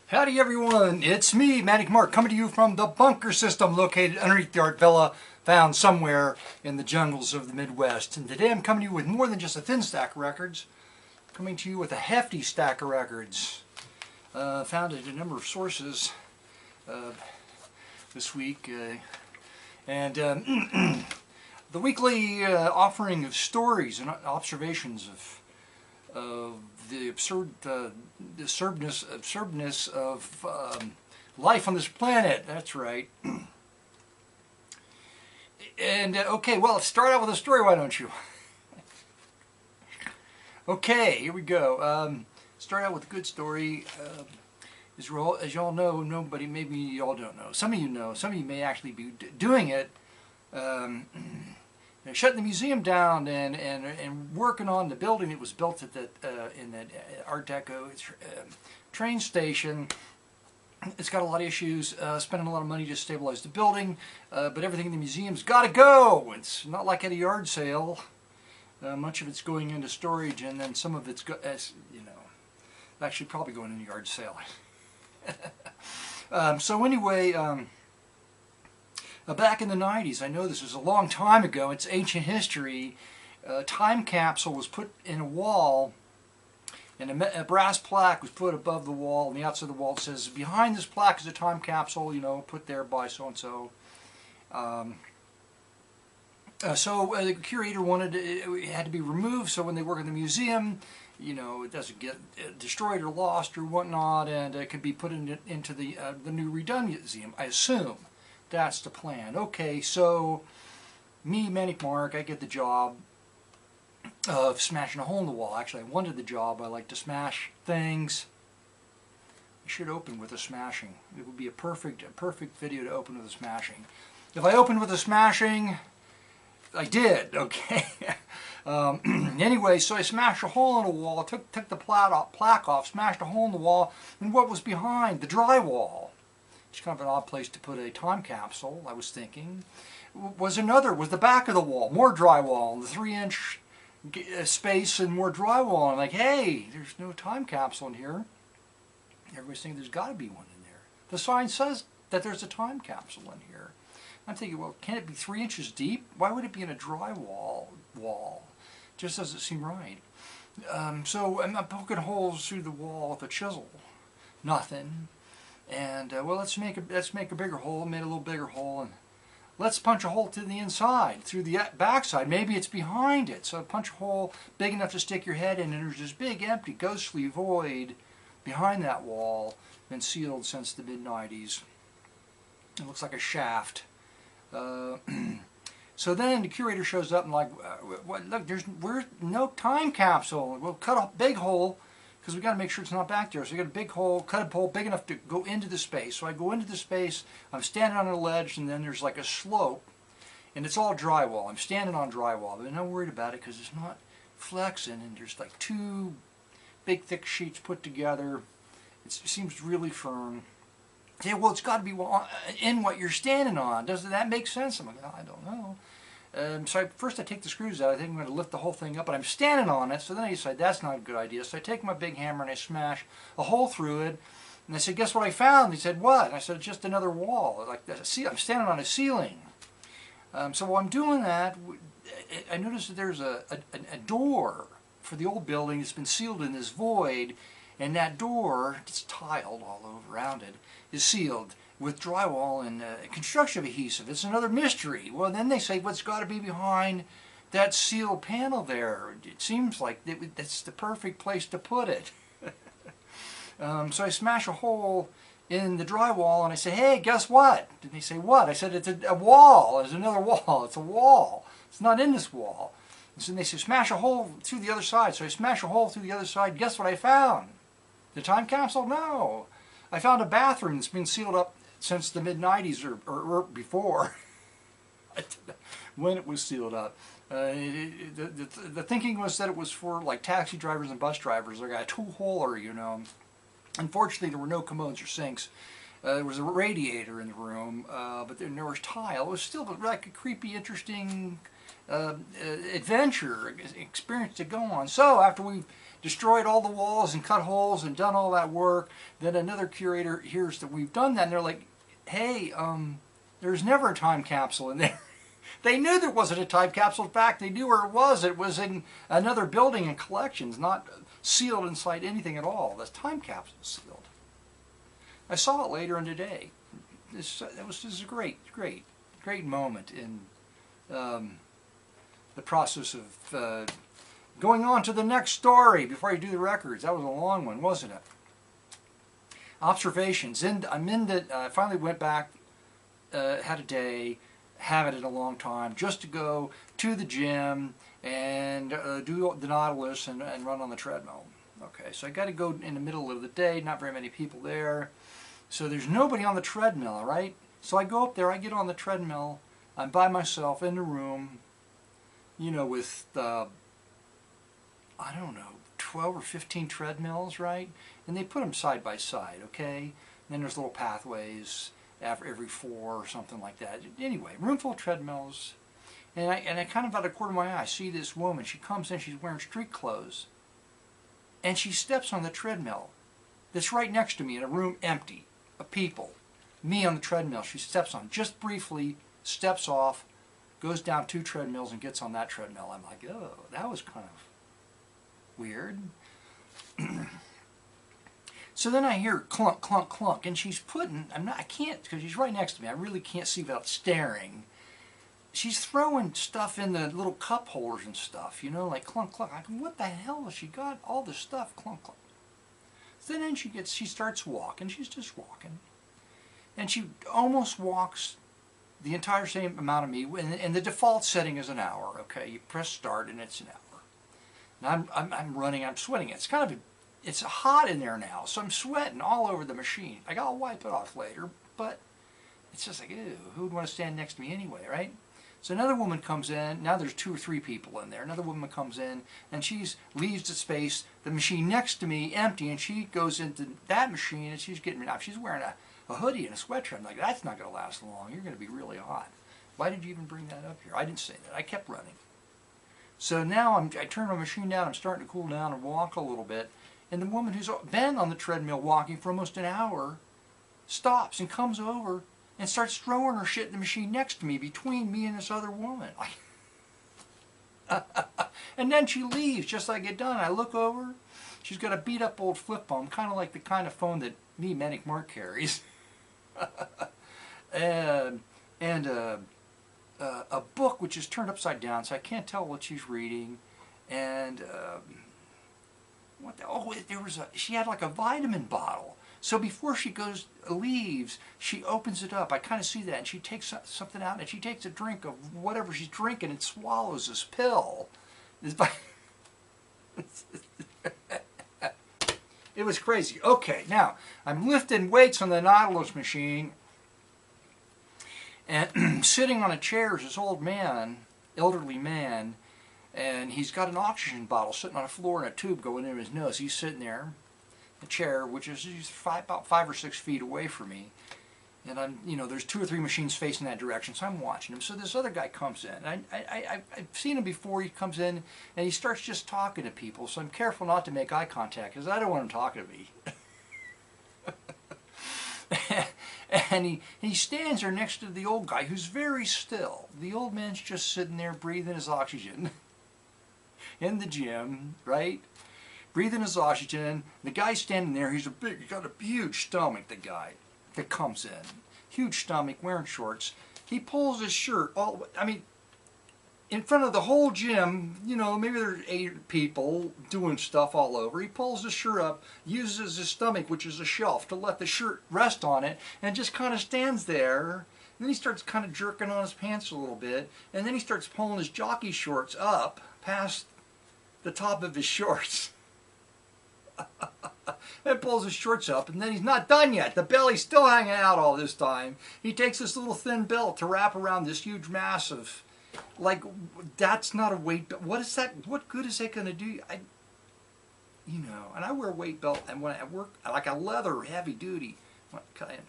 Howdy everyone, it's me, Manic Mark, coming to you from the bunker system located underneath the art villa found somewhere in the jungles of the Midwest. And today I'm coming to you with more than just a thin stack of records. I'm coming to you with a hefty stack of records. Found at a number of sources this week. The weekly offering of stories and observations of the absurdness of life on this planet. That's right. And okay, well, let's start out with a story, why don't you? Okay, here we go. Start out with a good story. As you all know, maybe you all don't know. Some of you know. Some of you may actually be doing it. Shutting the museum down and working on the building that was built at in that Art Deco train station. It's got a lot of issues, spending a lot of money to stabilize the building, but everything in the museum's got to go. It's not like at a yard sale. Much of it's going into storage, and then some of it's actually probably going into a yard sale. So anyway. Back in the 90s, I know this was a long time ago, it's ancient history, a time capsule was put in a wall, and a brass plaque was put above the wall, on the outside of the wall. It says, behind this plaque is a time capsule, put there by so-and-so. So the curator wanted it had to be removed, so when they work in the museum, it doesn't get destroyed or lost or whatnot, and it could be put into the new redone museum, I assume. That's the plan. Okay, so me, Manic Mark, I get the job of smashing a hole in the wall. Actually, I wanted the job. I like to smash things. I should open with a smashing. It would be a perfect video to open with a smashing. If I opened with a smashing, I did. Okay. Anyway, so I smashed a hole in the wall. Took the plaque off, smashed a hole in the wall, and what was behind? The drywall. It's kind of an odd place to put a time capsule, I was thinking. Was the back of the wall, more drywall, the 3-inch space and more drywall. I'm like, hey, there's no time capsule in here. Everybody's thinking there's got to be one in there. The sign says that there's a time capsule in here. I'm thinking, well, can it be 3 inches deep? Why would it be in a drywall wall? Just doesn't seem right. So I'm poking holes through the wall with a chisel. Nothing. And well, let's make a bigger hole. Made a little bigger hole, and let's punch a hole to the inside, through the backside. Maybe it's behind it. So punch a hole big enough to stick your head in, and there's this big, empty, ghostly void behind that wall, been sealed since the mid-90s. It looks like a shaft. So then the curator shows up and like, look, we're no time capsule. We'll cut a big hole, because we got to make sure it's not back there. So we got a big hole, cut a hole big enough to go into the space. So I go into the space, I'm standing on a ledge, and then there's like a slope, and it's all drywall. I'm standing on drywall, but I'm not worried about it because it's not flexing, and there's like 2 big thick sheets put together. It seems really firm. Yeah, well, it's got to be in what you're standing on. Doesn't that make sense? I'm like, oh, I don't know. So first I take the screws out. I think I'm going to lift the whole thing up, but I'm standing on it. So then I decide that's not a good idea. So I take my big hammer and I smash a hole through it. And I said, guess what I found? He said, what? And I said, it's just another wall. Like I'm standing on a ceiling. So while I'm doing that, I noticed that there's a door for the old building that's been sealed in this void. And that door, it's tiled all over around it, is sealed with drywall and construction adhesive. It's another mystery. Well, then they say what's got to be behind that sealed panel there. It seems like that's the perfect place to put it. So I smash a hole in the drywall and I say, hey, guess what? And they say, what? I said, it's a wall. There's another wall. It's a wall. It's not in this wall. And so they say, smash a hole through the other side. So I smash a hole through the other side. Guess what I found? The time capsule? No. I found a bathroom that's been sealed up since the mid-90s or before, when it was sealed up. The thinking was that it was for like taxi drivers and bus drivers. They got a two-holer, Unfortunately, there were no commodes or sinks. There was a radiator in the room, but there was tile. It was still like a creepy, interesting adventure experience to go on. So after we've destroyed all the walls and cut holes and done all that work, then another curator hears that we've done that, and they're like, hey, there's never a time capsule in there. They knew there wasn't a time capsule. In fact, they knew where it was. It was in another building and collections, not sealed inside anything at all. The time capsule is sealed. I saw it later in the day. This is a great moment in the process of going on to the next story before you do the records. That was a long one, wasn't it? Observations. I finally went back, had a day, haven't in a long time, just to go to the gym and do the Nautilus and run on the treadmill. Okay, so I got to go in the middle of the day, not very many people there. So there's nobody on the treadmill, right? So I go up there, I get on the treadmill, I'm by myself in the room, you know, with, I don't know, 12 or 15 treadmills, right? And they put them side by side, okay? And then there's little pathways every 4 or something like that. Anyway, room full of treadmills. And I kind of out of the corner of my eye, I see this woman. She comes in, she's wearing street clothes. And she steps on the treadmill that's right next to me in a room empty of people. Me on the treadmill, she steps on, just briefly, steps off, goes down 2 treadmills and gets on that treadmill. I'm like, oh, that was kind of weird. So then I hear clunk, clunk, clunk, and she's putting, I can't, because she's right next to me, I really can't see without staring. She's throwing stuff in the little cup holders and stuff, you know, like clunk, clunk. I go, what the hell has she got? All this stuff, clunk, clunk. So then she starts walking, she's just walking. And she almost walks the entire same amount of me, and the default setting is an hour, okay? You press start and it's an hour. And I'm running, I'm sweating. It's kind of, it's hot in there now, so I'm sweating all over the machine. I gotta wipe it off later, but it's just like, ew, who would want to stand next to me anyway, right? So another woman comes in, now there's 2 or 3 people in there. Another woman comes in, and she leaves the space, the machine next to me, empty, and she goes into that machine, and she's getting, now she's wearing a hoodie and a sweatshirt. I'm like, that's not going to last long. You're going to be really hot. Why did you even bring that up here? I didn't say that. I kept running. So now I turn my machine down, I'm starting to cool down and walk a little bit, and the woman who's been on the treadmill walking for almost an hour stops and comes over and starts throwing her shit in the machine next to me, between me and this other woman. And then she leaves just like I get done. I look over, she's got a beat up old flip phone, kind of like the kind of phone that me, Manic Mark, carries. and a book which is turned upside down, so I can't tell what she's reading. And she had like a vitamin bottle. So before she leaves, she opens it up. I kind of see that, and she takes something out, and she takes a drink of whatever she's drinking and swallows this pill. It was crazy. Okay, now I'm lifting weights on the Nautilus machine, and sitting on a chair is this old man, elderly man, and he's got an oxygen bottle sitting on the floor and a tube going in his nose. He's sitting there, the chair, which is about 5 or 6 feet away from me, and I'm, you know, there's 2 or 3 machines facing that direction, so I'm watching him. So this other guy comes in. I've seen him before. He comes in and he starts just talking to people, so I'm careful not to make eye contact because I don't want him talking to me. And he stands there next to the old guy who's very still. The old man's just sitting there breathing his oxygen in the gym, right? Breathing his oxygen. The guy's standing there. He's got a huge stomach, the guy that comes in. Huge stomach, wearing shorts. He pulls his shirt in front of the whole gym, you know, maybe there's 8 people doing stuff all over. He pulls his shirt up, uses his stomach, which is a shelf, to let the shirt rest on it, and just kind of stands there. And then he starts kind of jerking on his pants a little bit, and then he starts pulling his jockey shorts up past the top of his shorts. And pulls his shorts up, and then he's not done yet. The belly's still hanging out all this time. He takes this little thin belt to wrap around this huge mass of, like, that's not a weight belt. What is that? What good is that going to do? You know, and I wear a weight belt, and when I work, like a leather, heavy duty. Anyway.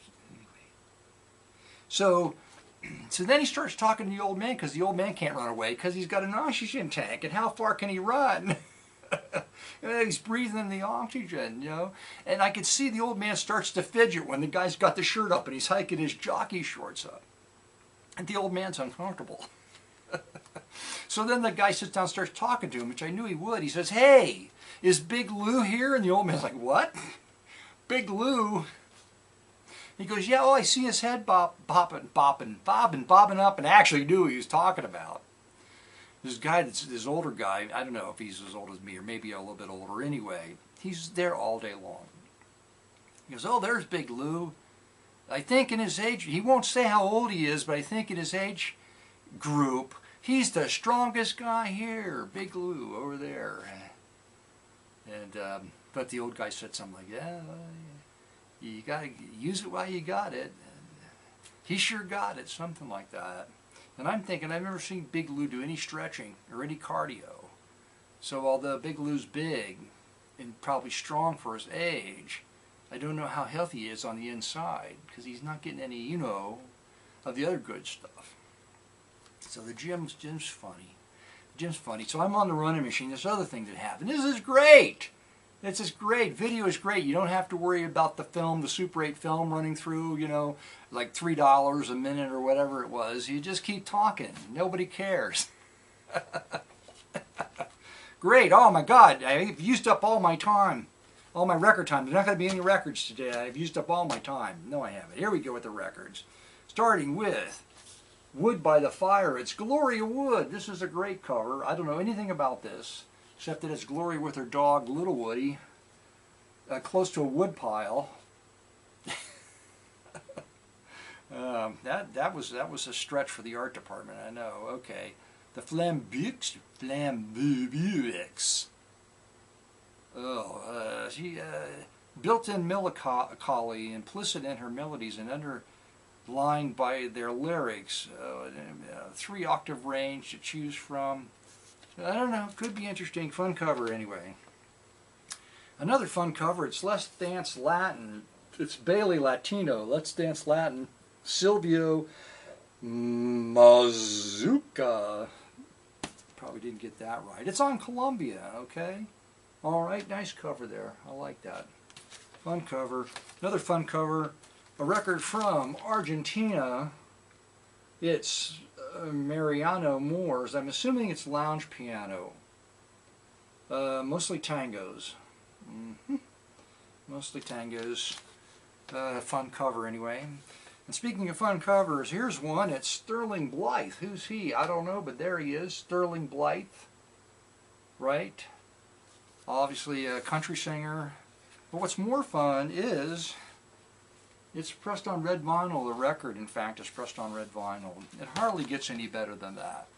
So So then he starts talking to the old man because the old man can't run away because he's got an oxygen tank. And how far can he run? And he's breathing in the oxygen, you know. And I could see the old man starts to fidget when the guy's got the shirt up and he's hiking his jockey shorts up. And the old man's uncomfortable. So then the guy sits down and starts talking to him, which I knew he would. He says, "Hey, is Big Lou here?" And the old man's like, "What? Big Lou?" He goes, "Yeah, oh, I see his head bobbing up," and I actually knew who he was talking about. This guy, this older guy, I don't know if he's as old as me or maybe a little bit older anyway, he's there all day long. He goes, "Oh, there's Big Lou. I think in his age," he won't say how old he is, but I think in his age group, he's the strongest guy here, Big Lou over there. And but the old guy said something like, "Yeah, you got to use it while you got it." And he sure got it, something like that. And I'm thinking, I've never seen Big Lou do any stretching or any cardio. So although Big Lou's big and probably strong for his age, I don't know how healthy he is on the inside because he's not getting any, you know, of the other good stuff. So the gym's funny. The gym's funny. So I'm on the running machine. There's other things that happen. This is great. This is great. Video is great. You don't have to worry about the film, the Super 8 film running through, you know, like $3 a minute or whatever it was. You just keep talking. Nobody cares. Great. Oh my God. I've used up all my time. All my record time. There's not going to be any records today. I've used up all my time. No, I haven't. Here we go with the records. Starting with Wood by the Fire. It's Gloria Wood. This is a great cover. I don't know anything about this, except that it's Gloria with her dog, Little Woody, close to a wood pile. That was a stretch for the art department, I know. Okay. The Flambuix. Oh, she built-in melancholy, implicit in her melodies and underlined by their lyrics. 3-octave range to choose from. I don't know, could be interesting. Fun cover anyway. Another fun cover, it's Let's Dance Latin. It's Bailey Latino, Let's Dance Latin. Silvio Mazuka. Probably didn't get that right. It's on Columbia, okay? Alright, nice cover there. I like that. Fun cover. Another fun cover, a record from Argentina. It's Mariano Moores. I'm assuming it's lounge piano. Mostly tangos. Mostly tangos. Fun cover anyway. And speaking of fun covers, here's one. It's Sterling Blythe. Who's he? I don't know, but there he is. Sterling Blythe. Right? Obviously a country singer. But what's more fun is it's pressed on red vinyl. The record, in fact, is pressed on red vinyl. It hardly gets any better than that.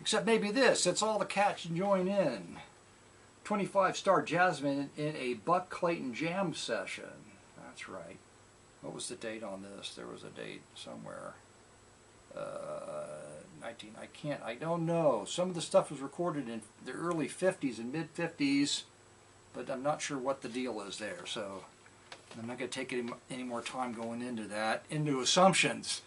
Except maybe this. It's All the Cats Join In. 25-star Jasmine in a Buck Clayton jam session. That's right. What was the date on this? There was a date somewhere. I don't know. Some of the stuff was recorded in the early 50s and mid 50s, but I'm not sure what the deal is there. So I'm not going to take any more time going into that, into assumptions,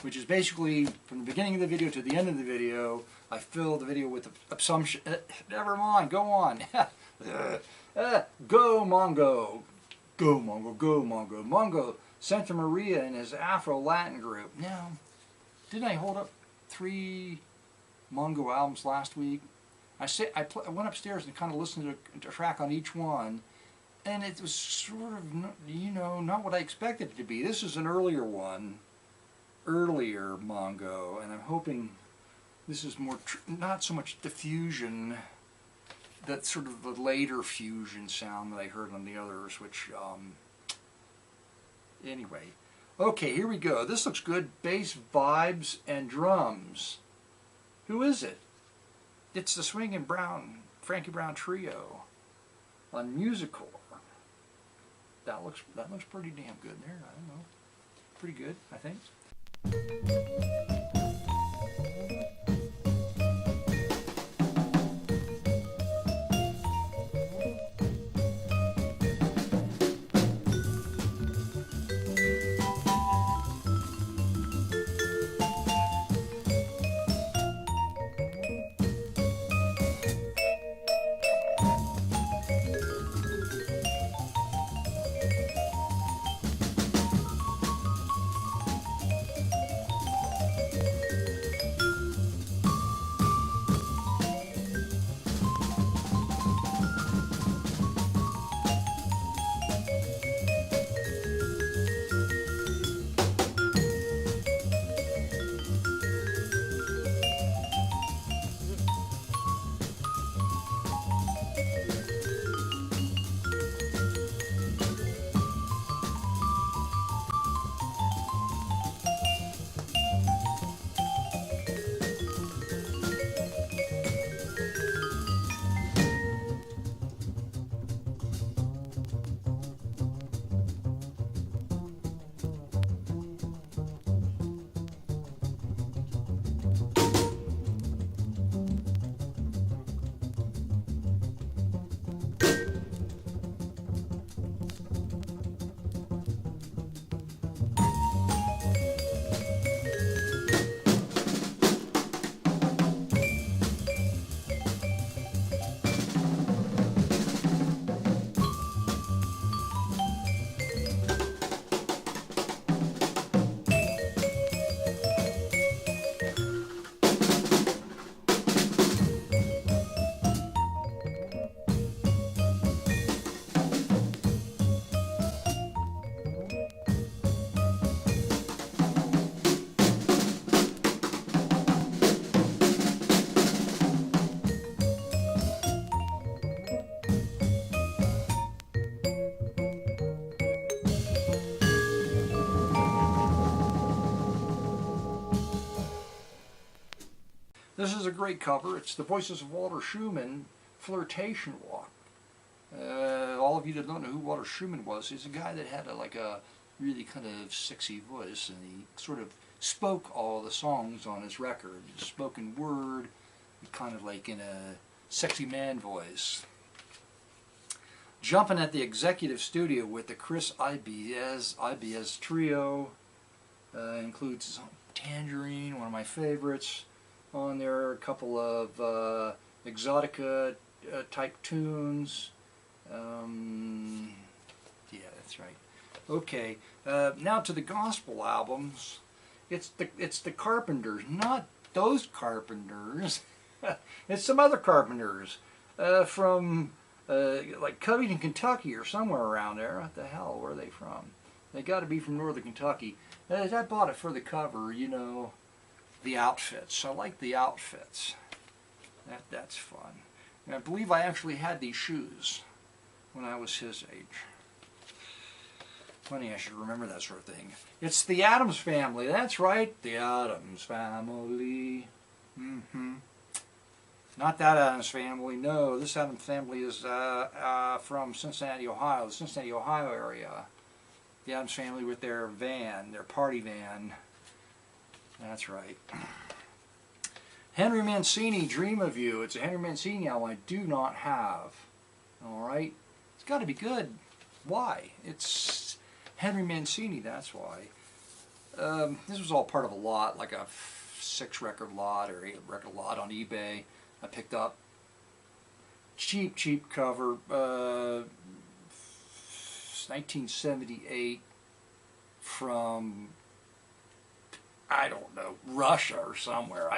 which is basically from the beginning of the video to the end of the video, I fill the video with assumption. Never mind, go on. Go Mongo. Go Mongo, go Mongo. Mongo, Santa Maria and his Afro-Latin group. Now, didn't I hold up 3 Mongo albums last week? I went upstairs and kind of listened to a track on each one, and it was sort of, you know, not what I expected it to be. This is an earlier one, earlier Mongo, and I'm hoping this is more, not so much diffusion, that sort of the later fusion sound that I heard on the others, which, anyway. Okay, here we go. This looks good. Bass, vibes, and drums. Who is it? It's the Swingin' Frankie Brown Trio on Musical. That looks pretty damn good there. I don't know. Pretty good, I think. This is a great cover. It's the Voices of Walter Schumann, Flirtation Walk. All of you that don't know who Walter Schumann was, he's a guy that had like a really kind of sexy voice, and he sort of spoke all the songs on his record. Spoken word, kind of like in a sexy man voice. Jumping at the executive studio with the Chris Ibiza trio. Includes Tangerine, one of my favorites, on there. A couple of Exotica type tunes. Yeah, that's right. Okay, now to the gospel albums. It's the Carpenters, not those Carpenters. It's some other Carpenters from like Covington, Kentucky, or somewhere around there. What the hell? Where are they from? They got to be from northern Kentucky. I bought it for the cover, you know, the outfits. I like the outfits. That's fun. And I believe I actually had these shoes when I was his age. Funny, I should remember that sort of thing. It's the Addams Family. That's right, the Addams Family. Not that Addams Family. No, this Addams Family is from Cincinnati, Ohio, the Cincinnati, Ohio area. The Addams Family with their van, their party van. That's right. Henry Mancini, Dream of You. It's a Henry Mancini album I do not have. Alright? It's got to be good. Why? It's Henry Mancini, that's why. This was all part of a lot, like a 6-record lot or 8-record lot on eBay. I picked up. Cheap cover. 1978 from, I don't know, Russia or somewhere.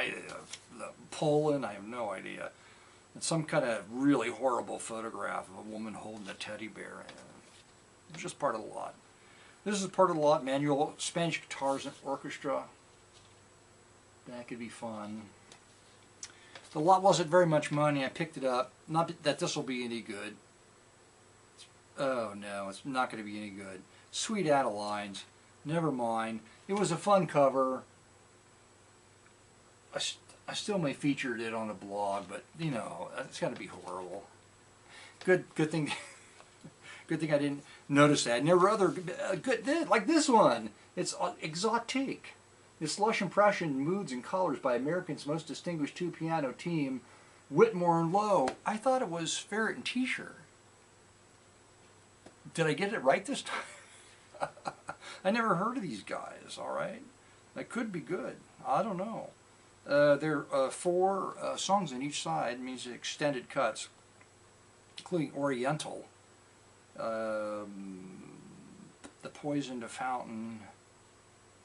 Poland, I have no idea. It's some kind of really horrible photograph of a woman holding a teddy bear. It was just part of the lot. This is part of the lot. Manual Spanish Guitars and Orchestra. That could be fun. The lot wasn't very much money. I picked it up. Not that this will be any good. Oh no, it's not going to be any good. Sweet Adelines. Never mind. It was a fun cover. I still may feature it on a blog, but you know, it's got to be horrible. Good thing. Good thing I didn't notice that. And there were other good, like this one. It's exotique. It's lush impression, moods, and colors by America's most distinguished two-piano team, Whitmore and Lowe. I thought it was Ferret and T-shirt. Did I get it right this time? I never heard of these guys, alright? That could be good. I don't know. There are 4 songs on each side, means extended cuts, including Oriental, The Poisoned Fountain,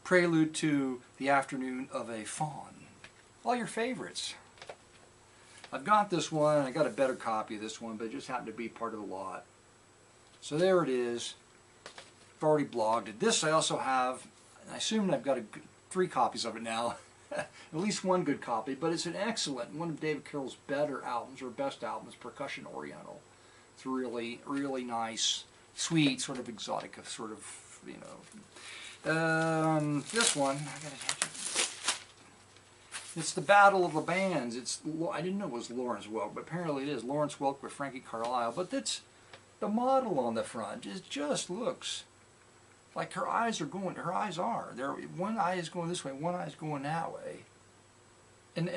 Prelude to the Afternoon of a Faun. All your favorites. I've got this one. I got a better copy of this one, but it just happened to be part of the lot. So there it is. I've already blogged it. This I also have, I assume I've got 3 copies of it now. At least one good copy, but it's an excellent, one of David Carroll's better albums, or best albums, Percussion Oriental. It's really, really nice, sweet, sort of exotic, sort of, you know. This one, it's the Battle of the Bands. I didn't know it was Lawrence Welk, but apparently it is. Lawrence Welk with Frankie Carlisle. But that's the model on the front. It just looks like her eyes are. One eye is going this way, one eye is going that way. And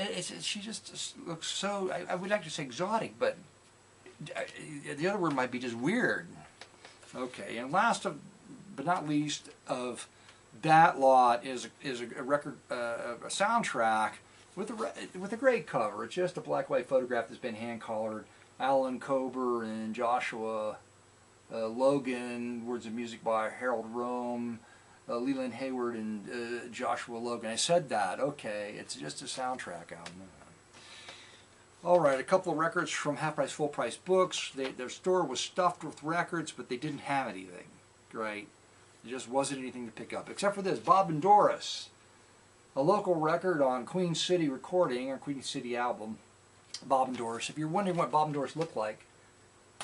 she just looks so, I would like to say exotic, but the other word might be just weird. Okay, and last but not least of that lot is a record, a soundtrack with a great cover. It's just a black-white photograph that's been hand-colored. Alan Kober and Joshua Logan, words and music by Harold Rome, Leland Hayward and Joshua Logan. I said that. Okay, it's just a soundtrack album. All right, a couple of records from Half Price, Full Price Books. Their store was stuffed with records, but they didn't have anything. Right? There just wasn't anything to pick up, except for this, Bob and Doris, a local record on Queen City Recording, or Queen City album, Bob and Doris. If you're wondering what Bob and Doris look like,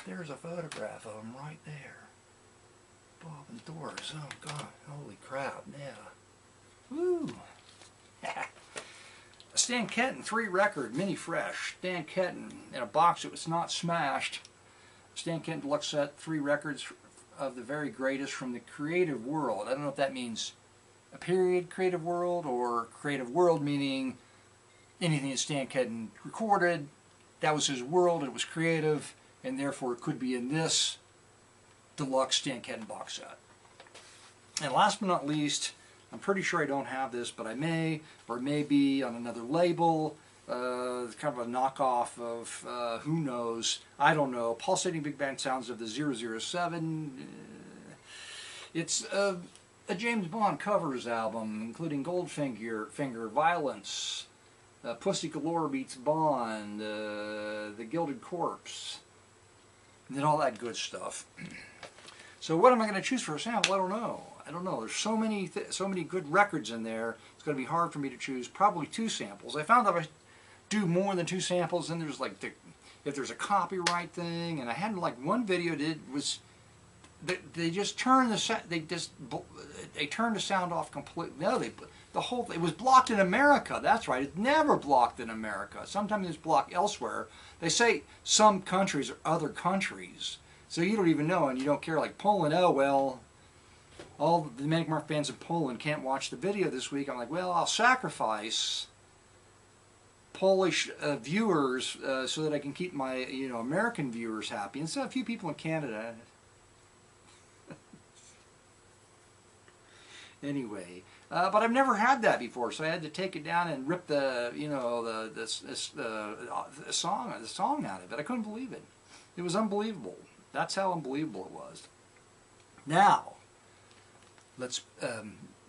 there's a photograph of them right there. Bob and Doris, oh God, holy crap, yeah. Woo! Stan Kenton 3 record, mini fresh. Stan Kenton in a box that was not smashed. Stan Kenton deluxe set, 3 records of the very greatest from the creative world. I don't know if that means a period creative world or creative world meaning anything that Stan Kenton recorded. That was his world, it was creative, and therefore it could be in this deluxe Stan Kenton box set. And last but not least, I'm pretty sure I don't have this, but I may, or maybe on another label, kind of a knockoff of, who knows, I don't know, Pulsating Big Band Sounds of the 007. It's a James Bond covers album, including Goldfinger, Violence, Pussy Galore Meets Bond, The Gilded Corpse, and all that good stuff. So what am I going to choose for a sample? I don't know. There's so many good records in there. It's going to be hard for me to choose. Probably 2 samples. I found that if I do more than 2 samples, then there's like if there's a copyright thing. And I had like one video they just turned they turned the sound off completely. No, it was blocked in America. That's right. It's never blocked in America. Sometimes it's blocked elsewhere. They say some countries or other countries. So you don't even know and you don't care. Like Poland, oh well, all the Manic Mark fans in Poland can't watch the video this week. I'm like, well, I'll sacrifice Polish viewers so that I can keep my American viewers happy. And so a few people in Canada. Anyway, but I've never had that before, so I had to take it down and rip the song out of it. I couldn't believe it. It was unbelievable. That's how unbelievable it was. Now, let's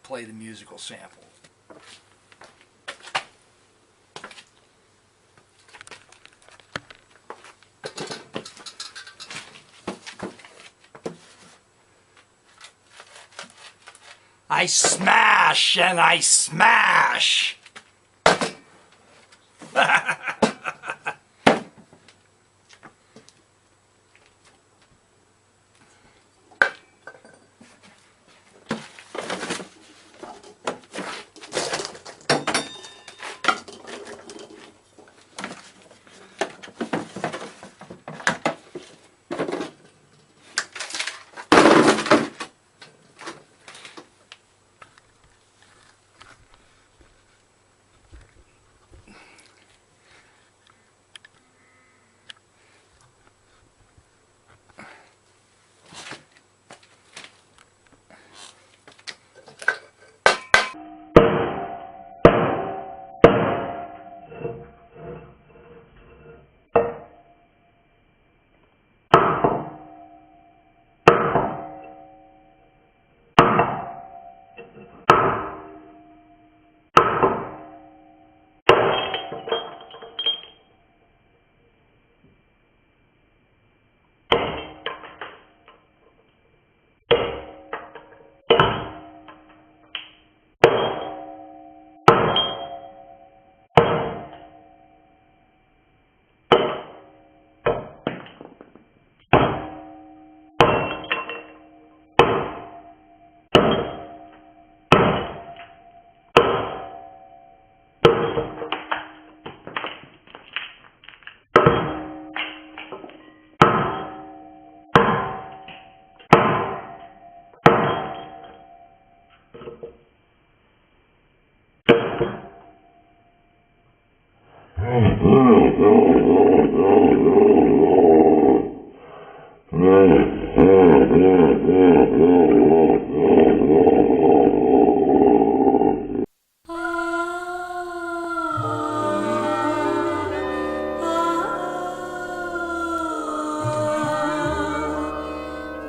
play the musical sample. I smash and I smash.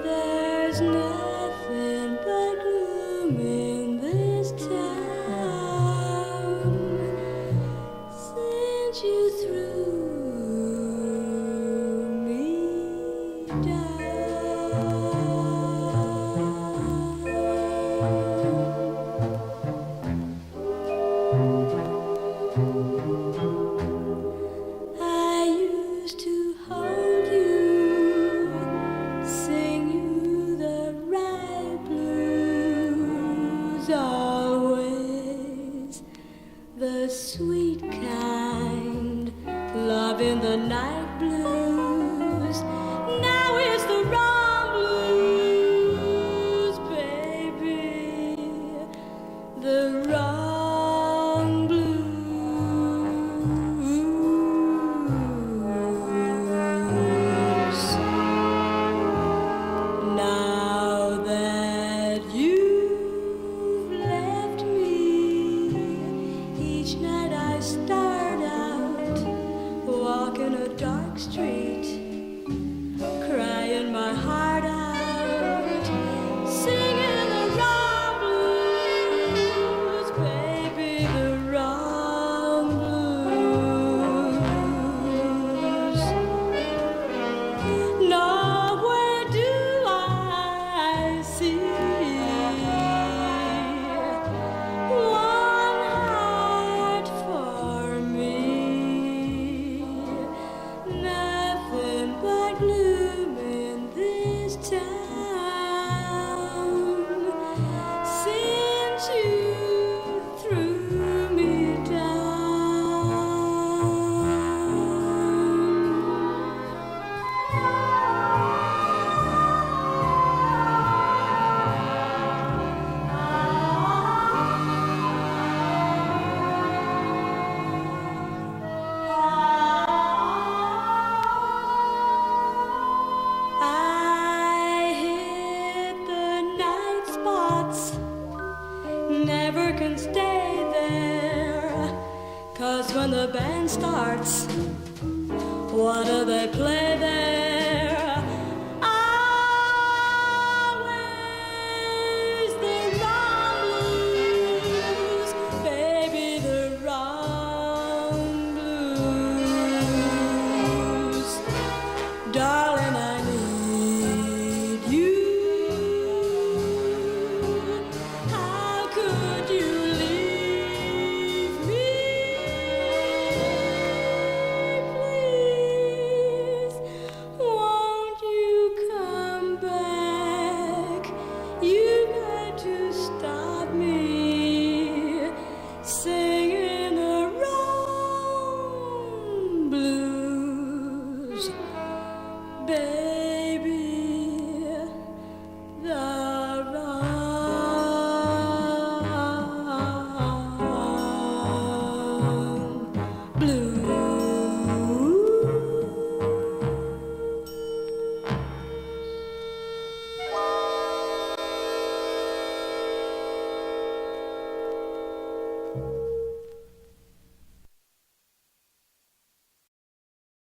There's nothing but gloom in this town. Sent you through love in the night blues. Now it's the wrong blues, baby, the wrong blues. Now that you've left me, each night I start out walking a dark street, crying my heart out, singing the wrong blues, baby, the wrong blues. Nowhere do I see one heart for me. Nothing but gloom in this town since you threw me I hit the night spots, never can stay there, 'cause when the band starts, what do they play there? Always the wrong blues, baby, the wrong blues. Darling, I need you. How could you leave me? Please, won't you come back? You got to stop me singing the wrong blues, baby, the wrong blues.